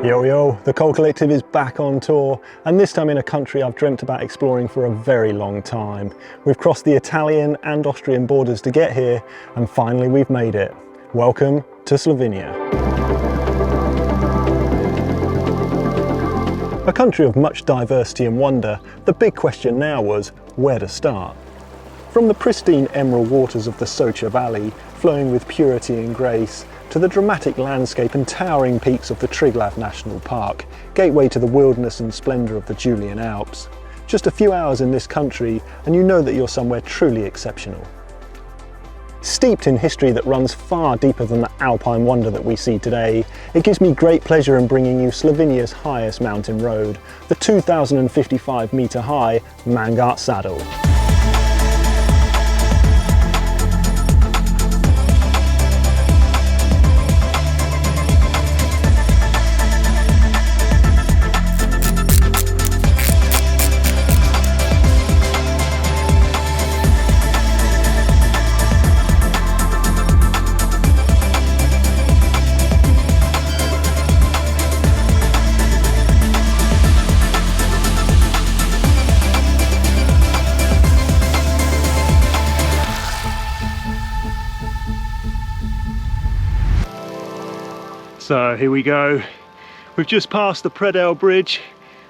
Yo yo, the Cole Collective is back on tour, and this time in a country I've dreamt about exploring for a very long time. We've crossed the Italian and Austrian borders to get here, and finally we've made it. Welcome to Slovenia. A country of much diversity and wonder, the big question now was where to start. From the pristine emerald waters of the Socha Valley, flowing with purity and grace, to the dramatic landscape and towering peaks of the Triglav National Park, gateway to the wilderness and splendour of the Julian Alps. Just a few hours in this country and you know that you're somewhere truly exceptional. Steeped in history that runs far deeper than the alpine wonder that we see today, it gives me great pleasure in bringing you Slovenia's highest mountain road, the 2,055 metre high Mangart Saddle. So here we go. We've just passed the Predel bridge,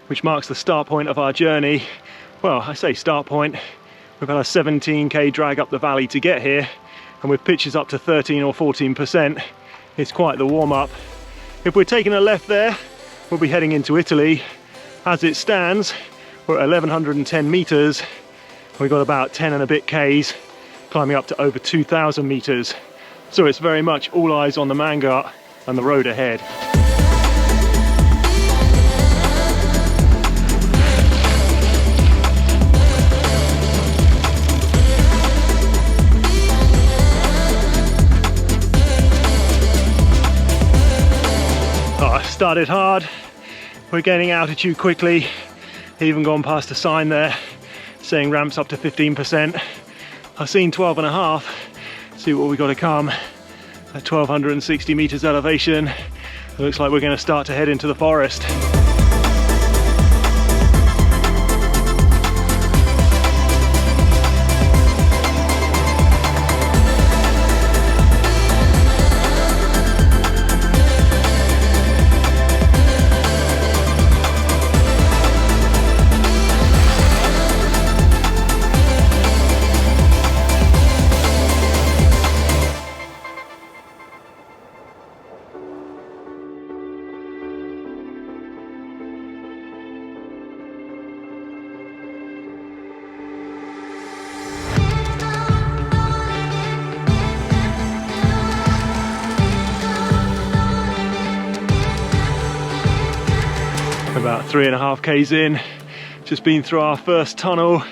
which marks the start point of our journey. Well, I say start point. We've had a 17k drag up the valley to get here, and with pitches up to 13 or 14%, it's quite the warm-up. If we're taking a left there, we'll be heading into Italy. As it stands, we're at 1110 meters. We've got about 10 and a bit k's, climbing up to over 2,000 meters. So it's very much all eyes on the Mangart and the road ahead. Started hard, we're gaining altitude quickly, even gone past a sign there saying ramps up to 15%. I've seen 12.5, see what we got to come. At 1,260 meters elevation, it looks like we're going to start to head into the forest. About 3.5 k's in, just been through our first tunnel.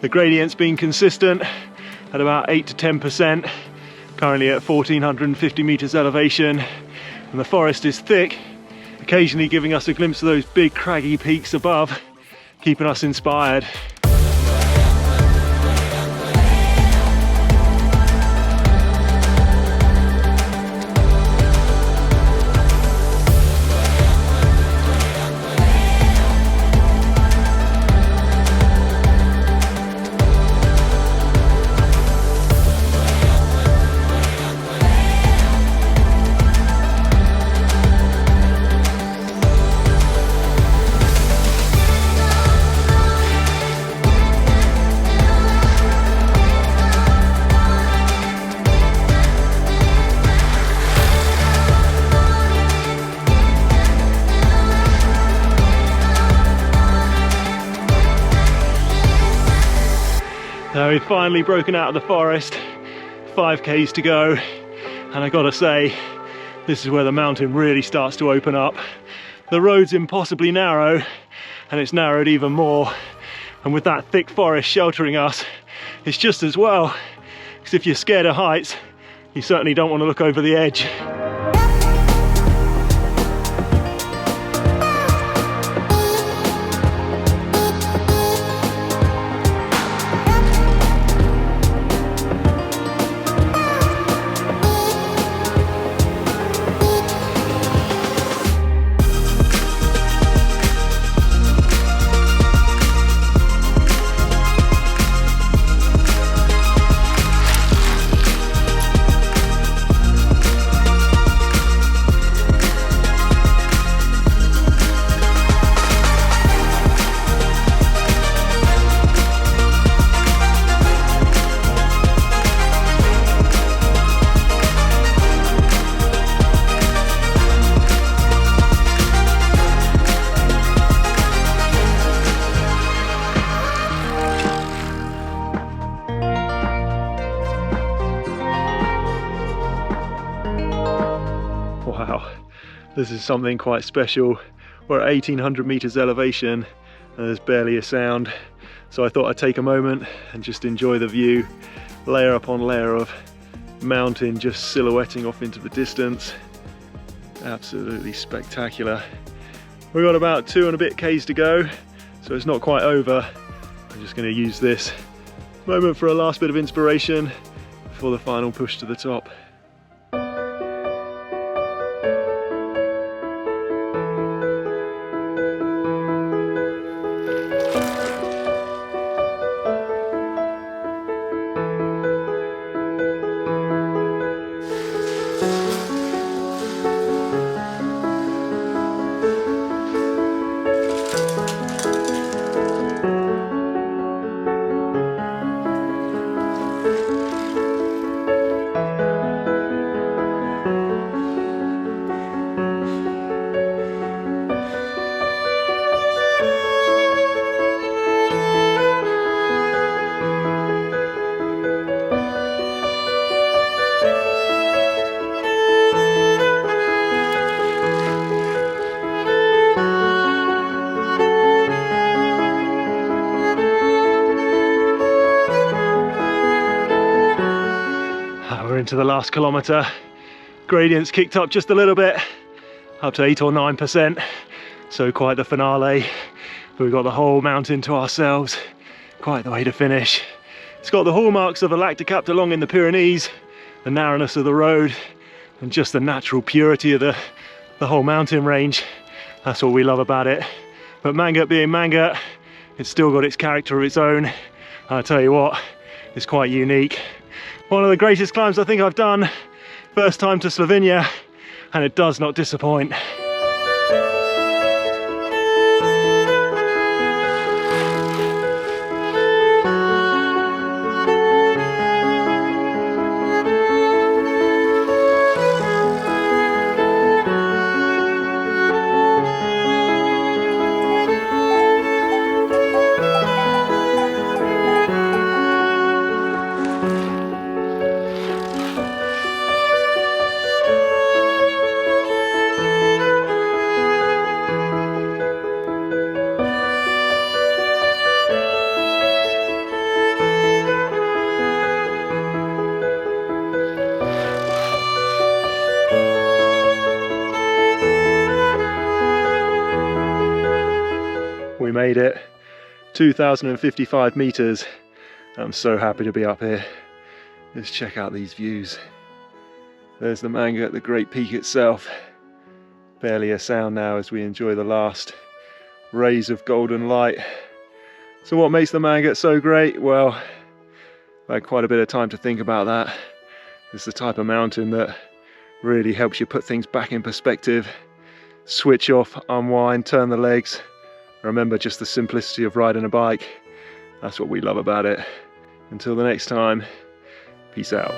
The gradient's been consistent at about 8 to 10%, currently at 1,450 meters elevation, and the forest is thick, occasionally giving us a glimpse of those big craggy peaks above, keeping us inspired. So we've finally broken out of the forest, 5 k's to go, and I gotta say, this is where the mountain really starts to open up. The road's impossibly narrow, and it's narrowed even more, and with that thick forest sheltering us, it's just as well, because if you're scared of heights, you certainly don't want to look over the edge. This is something quite special. We're at 1800 meters elevation and there's barely a sound. So I thought I'd take a moment and just enjoy the view. Layer upon layer of mountain just silhouetting off into the distance. Absolutely spectacular. We've got about 2 and a bit Ks to go, so it's not quite over. I'm just going to use this moment for a last bit of inspiration before the final push to the top. We're into the last kilometre. Gradients kicked up just a little bit, up to 8 or 9%. So quite the finale. We've got the whole mountain to ourselves. Quite the way to finish. It's got the hallmarks of a lactic along in the Pyrenees, the narrowness of the road, and just the natural purity of the whole mountain range. That's what we love about it. But Mangart being Mangart, it's still got its character of its own. I'll tell you what, it's quite unique. One of the greatest climbs I think I've done. First time to Slovenia, and it does not disappoint. We made it, 2,055 meters. I'm so happy to be up here. Let's check out these views. There's the Mangart, the great peak itself. Barely a sound now as we enjoy the last rays of golden light. So what makes the Mangart so great? Well, I had quite a bit of time to think about that. It's the type of mountain that really helps you put things back in perspective. Switch off, unwind, turn the legs. Remember just the simplicity of riding a bike. That's what we love about it. Until the next time, peace out.